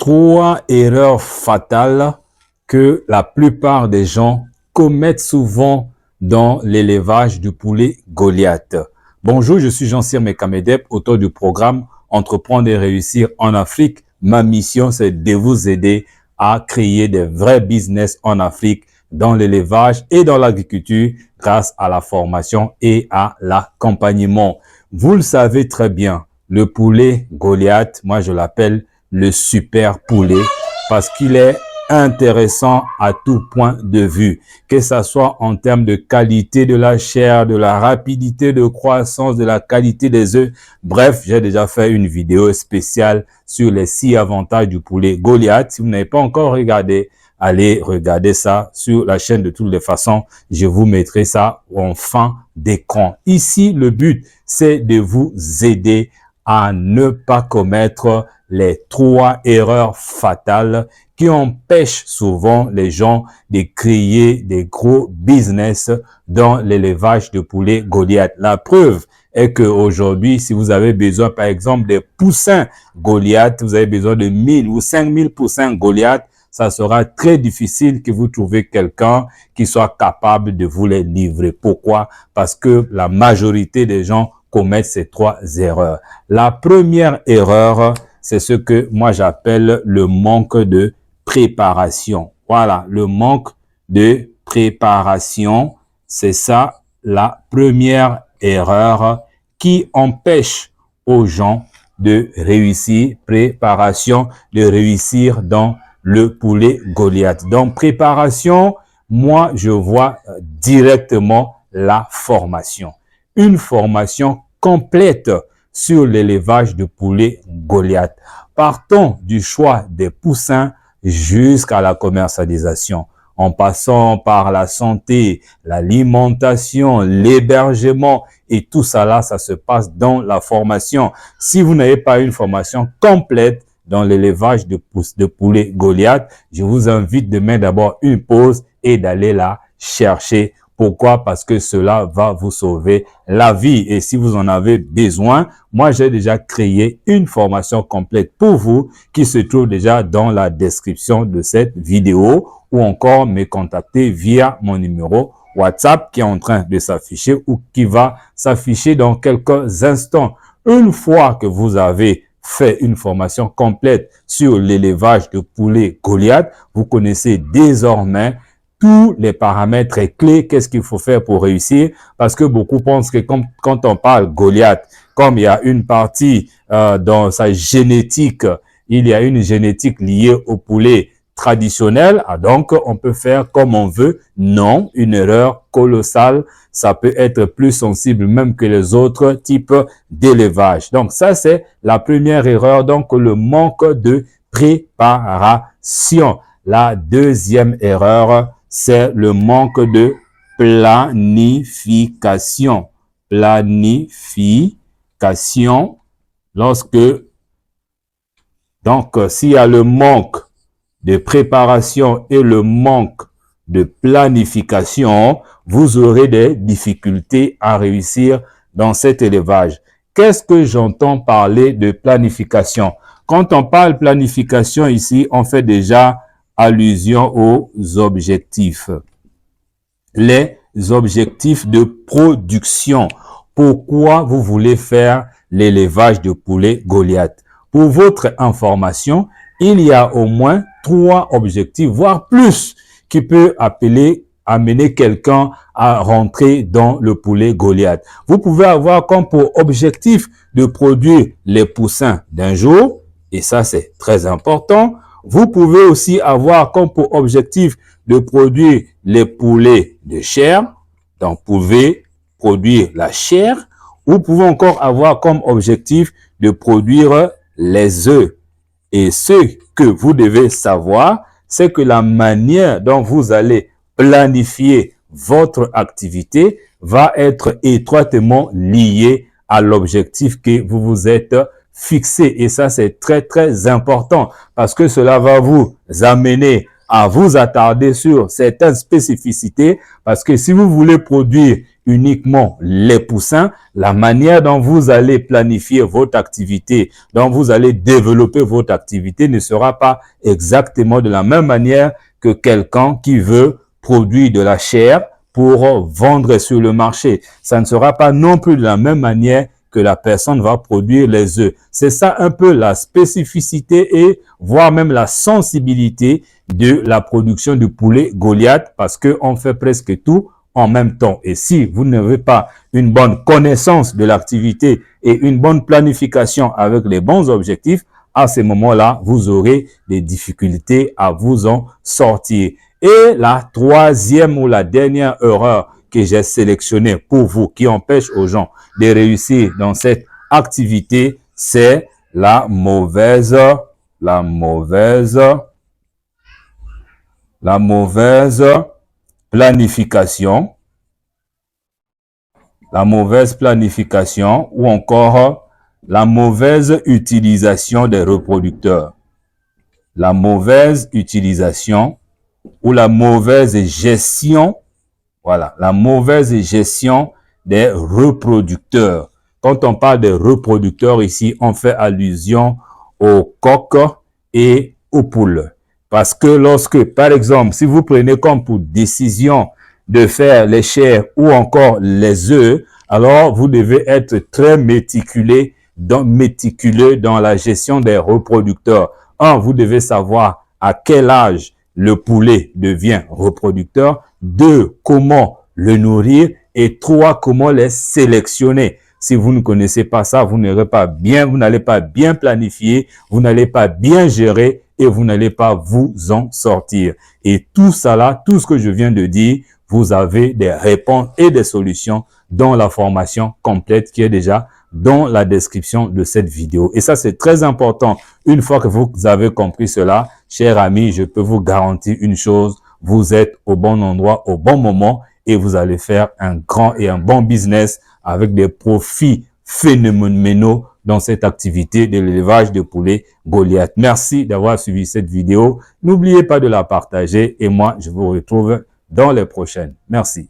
Trois erreurs fatales que la plupart des gens commettent souvent dans l'élevage du poulet Goliath. Bonjour, je suis Jean-Cyr Mekamedep, auteur du programme Entreprendre et réussir en Afrique. Ma mission, c'est de vous aider à créer des vrais business en Afrique dans l'élevage et dans l'agriculture grâce à la formation et à l'accompagnement. Vous le savez très bien, le poulet Goliath, moi je l'appelle le super poulet parce qu'il est intéressant à tout point de vue, que ça soit en termes de qualité de la chair, de la rapidité de croissance, de la qualité des œufs. Bref, j'ai déjà fait une vidéo spéciale sur les 6 avantages du poulet Goliath. Si vous n'avez pas encore regardé, allez regarder ça sur la chaîne de toutes les façons. Je vous mettrai ça en fin d'écran. Ici, le but, c'est de vous aider à ne pas commettre les 3 erreurs fatales qui empêchent souvent les gens de créer des gros business dans l'élevage de poulet Goliath. La preuve est que aujourd'hui, si vous avez besoin, par exemple, des poussins Goliath, vous avez besoin de 1000 ou 5000 poussins Goliath, ça sera très difficile que vous trouviez quelqu'un qui soit capable de vous les livrer. Pourquoi? Parce que la majorité des gens commettent ces 3 erreurs. La première erreur, c'est ce que moi j'appelle le manque de préparation. Voilà, le manque de préparation, c'est ça la première erreur qui empêche aux gens de réussir, préparation, de réussir dans le poulet Goliath. Donc, préparation, moi, je vois directement la formation. Une formation complète sur l'élevage de poulet Goliath. Partons du choix des poussins jusqu'à la commercialisation, en passant par la santé, l'alimentation, l'hébergement et tout ça là, ça se passe dans la formation. Si vous n'avez pas une formation complète dans l'élevage de poulet Goliath, je vous invite de mettre d'abord une pause et d'aller la chercher. Pourquoi? Parce que cela va vous sauver la vie. Et si vous en avez besoin, moi, j'ai déjà créé une formation complète pour vous qui se trouve déjà dans la description de cette vidéo ou encore me contacter via mon numéro WhatsApp qui est en train de s'afficher ou qui va s'afficher dans quelques instants. Une fois que vous avez fait une formation complète sur l'élevage de poulet Goliath, vous connaissez désormais tous les paramètres clés, qu'est-ce qu'il faut faire pour réussir, parce que beaucoup pensent que quand on parle Goliath, comme il y a une partie dans sa génétique, il y a une génétique liée au poulet traditionnel, donc on peut faire comme on veut. Non, une erreur colossale, ça peut être plus sensible même que les autres types d'élevage. Donc ça, c'est la première erreur, donc le manque de préparation. La deuxième erreur, c'est le manque de planification. Planification, s'il y a le manque de préparation et le manque de planification, vous aurez des difficultés à réussir dans cet élevage. Qu'est-ce que j'entends parler de planification? Quand on parle planification ici, on fait déjà allusion aux objectifs. Les objectifs de production. Pourquoi vous voulez faire l'élevage de poulet Goliath? Pour votre information, il y a au moins 3 objectifs, voire plus, qui peut amener quelqu'un à rentrer dans le poulet Goliath. Vous pouvez avoir comme pour objectif de produire les poussins d'un jour, et ça c'est très important. Vous pouvez aussi avoir comme pour objectif de produire les poulets de chair. Donc, vous pouvez produire la chair. Vous pouvez encore avoir comme objectif de produire les œufs. Et ce que vous devez savoir, c'est que la manière dont vous allez planifier votre activité va être étroitement liée à l'objectif que vous vous êtes fixé. Et ça, c'est très, très important parce que cela va vous amener à vous attarder sur certaines spécificités parce que si vous voulez produire uniquement les poussins, la manière dont vous allez planifier votre activité, dont vous allez développer votre activité ne sera pas exactement de la même manière que quelqu'un qui veut produire de la chair pour vendre sur le marché. Ça ne sera pas non plus de la même manière que la personne va produire les œufs. C'est ça un peu la spécificité et voire même la sensibilité de la production du poulet Goliath, parce que on fait presque tout en même temps. Et si vous n'avez pas une bonne connaissance de l'activité et une bonne planification avec les bons objectifs, à ce moment-là, vous aurez des difficultés à vous en sortir. Et la troisième ou la dernière erreur que j'ai sélectionnée pour vous, qui empêche aux gens de réussir dans cette activité, c'est la mauvaise planification. La mauvaise planification ou encore la mauvaise utilisation des reproducteurs. La mauvaise utilisation ou la mauvaise gestion, voilà, la mauvaise gestion des reproducteurs. Quand on parle des reproducteurs ici, on fait allusion aux coqs et aux poules. Parce que lorsque, par exemple, si vous prenez comme pour décision de faire les chairs ou encore les œufs, alors vous devez être très méticuleux dans la gestion des reproducteurs. Un, vous devez savoir à quel âge le poulet devient reproducteur. Deux, comment le nourrir. Et trois, comment les sélectionner. Si vous ne connaissez pas ça, vous n'allez pas bien planifier, vous n'allez pas bien gérer et vous n'allez pas vous en sortir. Et tout ça là, tout ce que je viens de dire, vous avez des réponses et des solutions dans la formation complète qui est déjà dans la description de cette vidéo. Et ça, c'est très important. Une fois que vous avez compris cela, chers amis, je peux vous garantir une chose, vous êtes au bon endroit, au bon moment et vous allez faire un grand et un bon business avec des profits phénoménaux dans cette activité de l'élevage de poulets Goliath. Merci d'avoir suivi cette vidéo. N'oubliez pas de la partager et moi, je vous retrouve dans les prochaines. Merci.